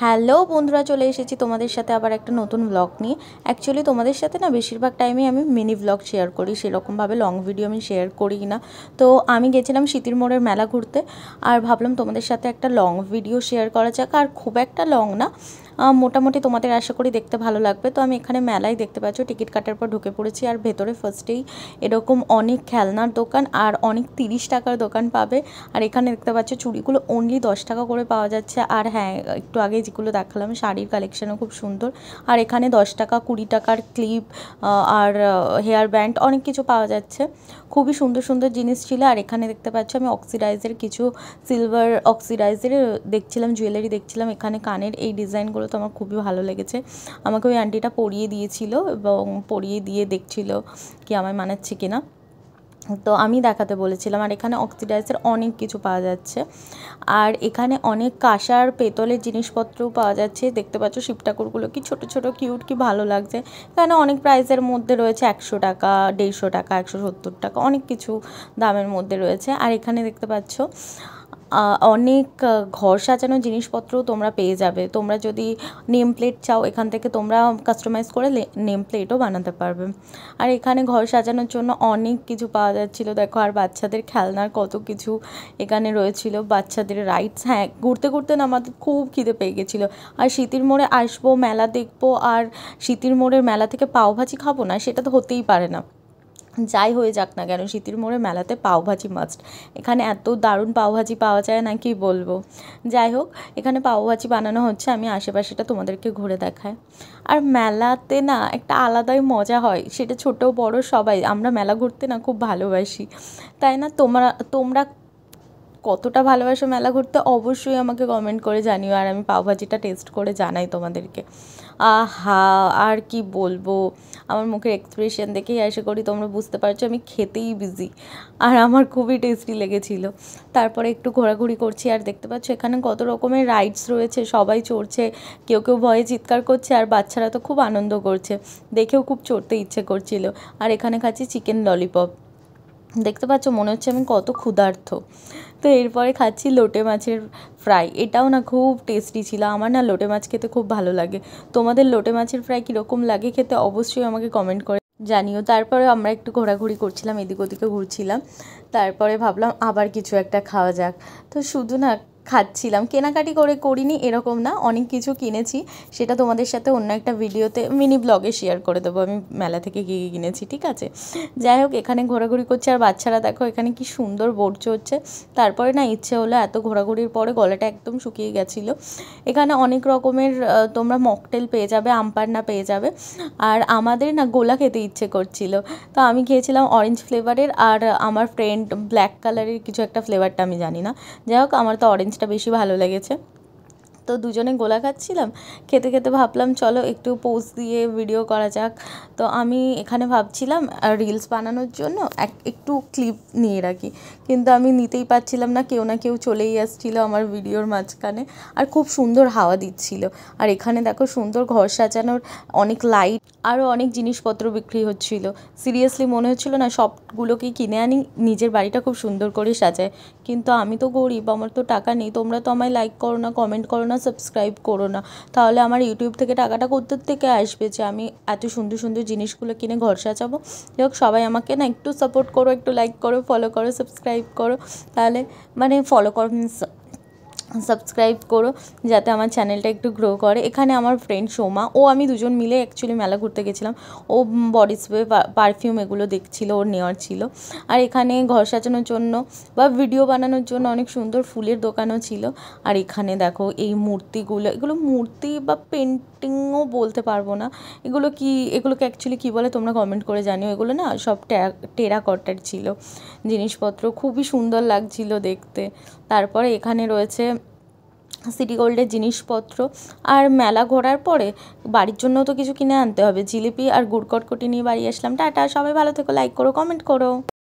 Hello বন্ধুরা, চলে এসেছি তোমাদের সাথে আবার একটা নতুন ব্লগ নিয়ে। অ্যাকচুয়ালি তোমাদের সাথে না বেশিরভাগ টাইমে আমি মিনি ব্লগ শেয়ার করি, সেরকমভাবে লং ভিডিও আমি শেয়ার করি না। তো আমি গেছিলাম সিতির মোড়ের মেলা ঘুরতে, আর ভাবলাম তোমাদের সাথে একটা লং ভিডিও শেয়ার করা যাক। আর খুব একটা লং না, মোটামুটি তোমাদের আশা করি দেখতে ভালো লাগবে। তো আমি এখানে মেলায় দেখতে পাচ্ছ টিকিট কাটার পর ঢুকে পড়েছি, আর ভেতরে ফার্স্টেই এরকম অনেক খেলনার দোকান আর অনেক 30 টাকার দোকান পাবে। আর এখানে দেখতে পাচ্ছ চুড়িগুলো অনলি 10 টাকা করে পাওয়া যাচ্ছে। আর হ্যাঁ, একটু আগে যেগুলো দেখালাম শাড়ির কালেকশানও খুব সুন্দর। আর এখানে 10 টাকা 20 টাকার ক্লিপ আর হেয়ার ব্যান্ড অনেক কিছু পাওয়া যাচ্ছে। খুবই সুন্দর সুন্দর জিনিস ছিল। আর এখানে দেখতে পাচ্ছ আমি অক্সিডাইজের কিছু সিলভার অক্সিডাইজের দেখছিলাম, জুয়েলারি দেখছিলাম। এখানে কানের এই ডিজাইনগুলো তো আমার খুবই ভালো লেগেছে। আমাকে ওই আন্টিটা পরিয়ে দিয়েছিল এবং পরিয়ে দিয়ে দেখছিল কি আমায় মানাচ্ছে কিনা, তো আমি দেখাতে বলেছিলাম। আর এখানে অক্সিডাইজের অনেক কিছু পাওয়া যাচ্ছে। আর এখানে অনেক কাঁসার পেতলের জিনিসপত্রও পাওয়া যাচ্ছে। দেখতে পাচ্ছ শিব ঠাকুরগুলো কি ছোট ছোট কিউট, কি ভালো লাগছে। এখানে অনেক প্রাইসের মধ্যে রয়েছে, 100 টাকা 150 টাকা 170 টাকা, অনেক কিছু দামের মধ্যে রয়েছে। আর এখানে দেখতে পাচ্ছ অনেক ঘর সাজানো জিনিসপত্রও তোমরা পেয়ে যাবে। তোমরা যদি নেম প্লেট চাও, এখান থেকে তোমরা কাস্টমাইজ করে নেম প্লেটও বানাতে পারবে। আর এখানে ঘর সাজানোর জন্য অনেক কিছু পাওয়া যাচ্ছিলো, দেখো। আর বাচ্চাদের খেলনার কত কিছু এখানে রয়েছিল, বাচ্চাদের রাইডস। হ্যাঁ, ঘুরতে ঘুরতে না আমাদের খুব খিদে পেয়ে গেছিলো। আর সিতির মোড়ে আসবো, মেলা দেখবো, আর সিতির মোড়ের মেলা থেকে পাওভাজি খাবো না, সেটা তো হতেই পারে না। যাই হয়ে যাক না কেন, সিতির মোড়ে মেলাতে পাওভাজি মাস্ট। এখানে এত দারুণ পাওভাজি পাওয়া যায় না, কি বলবো। যাই হোক, এখানে পাওভাজি বানানো হচ্ছে, আমি আশেপাশেটা তোমাদেরকে ঘুরে দেখাই। আর মেলাতে না একটা আলাদাই মজা হয়, সেটা ছোট বড় সবাই আমরা মেলা ঘুরতে না খুব ভালোবাসি, তাই না? তোমরা তোমরা কতটা ভালোবাসো মেলা ঘুরতে অবশ্যই আমাকে কমেন্ট করে জানিও, আর আমি পাওভাজিটা টেস্ট করে জানাই তোমাদেরকে। আহা, আর কি বলবো, আমার মুখের এক্সপ্রেশন দেখেই আশা করি তোমরা বুঝতে পারছো আমি খেতেই বিজি। আর আমার খুবই টেস্টি লেগেছিলো। তারপরে একটু ঘোরাঘুরি করছি, আর দেখতে পাচ্ছ এখানে কত রকমের রাইডস রয়েছে, সবাই চড়ছে। কেউ কেউ ভয়ে চিৎকার করছে, আর বাচ্চারা তো খুব আনন্দ করছে, দেখেও খুব চড়তে ইচ্ছে করছিল। আর এখানে খাচ্ছি চিকেন ললিপপ, দেখতে পাচ্ছ মনে হচ্ছে আমি কত ক্ষুধার্ত। তো এরপরে খাচ্ছি লোটে মাছের ফ্রাই, এটাও না খুব টেস্টি ছিল। আমার না লোটে মাছ খেতে খুব ভালো লাগে। তোমাদের লোটে মাছের ফ্রাই কীরকম লাগে খেতে অবশ্যই আমাকে কমেন্ট করে জানিও। তারপরে আমরা একটু ঘোরাঘুরি করছিলাম, এদিক ওদিকে ঘুরছিলাম। তারপরে ভাবলাম আবার কিছু একটা খাওয়া যাক, তো শুধু না খাচ্ছিলাম, কেনাকাটি করে করিনি এরকম না, অনেক কিছু কিনেছি। সেটা তোমাদের সাথে অন্য একটা ভিডিওতে মিনি ব্লগে শেয়ার করে দেবো আমি মেলা থেকে কী কী কিনেছি, ঠিক আছে? যাই হোক, এখানে ঘোরাঘুরি করছে, আর বাচ্চারা দেখো এখানে কি সুন্দর বোট চড়ছে। তারপরে না ইচ্ছে হলো, এত ঘোরাঘুরির পরে গলাটা একদম শুকিয়ে গেছিলো। এখানে অনেক রকমের তোমরা মকটেল পেয়ে যাবে, আমপান্না পেয়ে যাবে। আর আমাদের না গোলা খেতে ইচ্ছে করছিল, তো আমি খেয়েছিলাম অরেঞ্জ ফ্লেভারের, আর আমার ফ্রেন্ড ব্ল্যাক কালারের কিছু একটা ফ্লেভারটা আমি জানি না। যাই হোক, আমার তো অরেঞ্জটা বেশি ভালো লেগেছে। তো দুজনে গোলা খাচ্ছিলাম, খেতে খেতে ভাবলাম চলো একটু পোজ দিয়ে ভিডিও করা যাক। তো আমি এখানে ভাবছিলাম রিলস বানানোর জন্য একটু ক্লিপ নিয়ে রাখি, কিন্তু আমি নিতেই পারছিলাম না, কেউ না কেউ চলেই আসছিলো আমার ভিডিওর মাঝখানে। আর খুব সুন্দর হাওয়া দিচ্ছিল। আর এখানে দেখো সুন্দর ঘর সাজানোর অনেক লাইট, আরও অনেক জিনিসপত্র বিক্রি হচ্ছিল। সিরিয়াসলি মনে হচ্ছিলো না সবগুলোকেই কিনে আনি, নিজের বাড়িটা খুব সুন্দর করে সাজায়। কিন্তু আমি তো গরিব, আমার তো টাকা নেই। তোমরা তো আমায় লাইক করো না, কমেন্ট করো না, সাবস্ক্রাইব করো না, তাহলে আমার ইউটিউব থেকে টাকাটা কোত্থেকে থেকে আসবে যে আমি এত সুন্দর সুন্দর জিনিসগুলো কিনে ঘর সাজাবো? যাই হোক, সবাই আমাকে না একটু সাপোর্ট করো, একটু লাইক করো, ফলো করো, সাবস্ক্রাইব করো। তাহলে মানে ফলো করো, সাবস্ক্রাইব করো, যাতে আমার চ্যানেলটা একটু গ্রো করে। এখানে আমার ফ্রেন্ড সোমা, আমি দুজন মিলে অ্যাকচুয়ালি মেলা ঘুরতে গেছিলাম। ও বডি স্প্রে পারফিউম এগুলো দেখছিল, ওর নেওয়ার ছিল। আর এখানে ঘর সাজানোর জন্য বা ভিডিও বানানোর জন্য অনেক সুন্দর ফুলের দোকানও ছিল। আর এখানে দেখো এই মূর্তিগুলো, এগুলো মূর্তি বা পেন্টিংও বলতে পারবো না, এগুলোকে অ্যাকচুয়ালি কী বলে তোমরা কমেন্ট করে জানিও। এগুলো না সব টেরাকটার ছিল জিনিসপত্র, খুবই সুন্দর লাগছিল দেখতে। তারপরে এখানে রয়েছে সিটি গোল্ডের জিনিসপত্র। আর মেলা ঘোরার পরে বাড়ির জন্য তো কিছু কিনে আনতে হবে, জিলিপি আর গুড় কটকটি নিয়ে বাড়ি আসলাম। টাটা, সবাই ভালো থেকো, লাইক করো, কমেন্ট করো।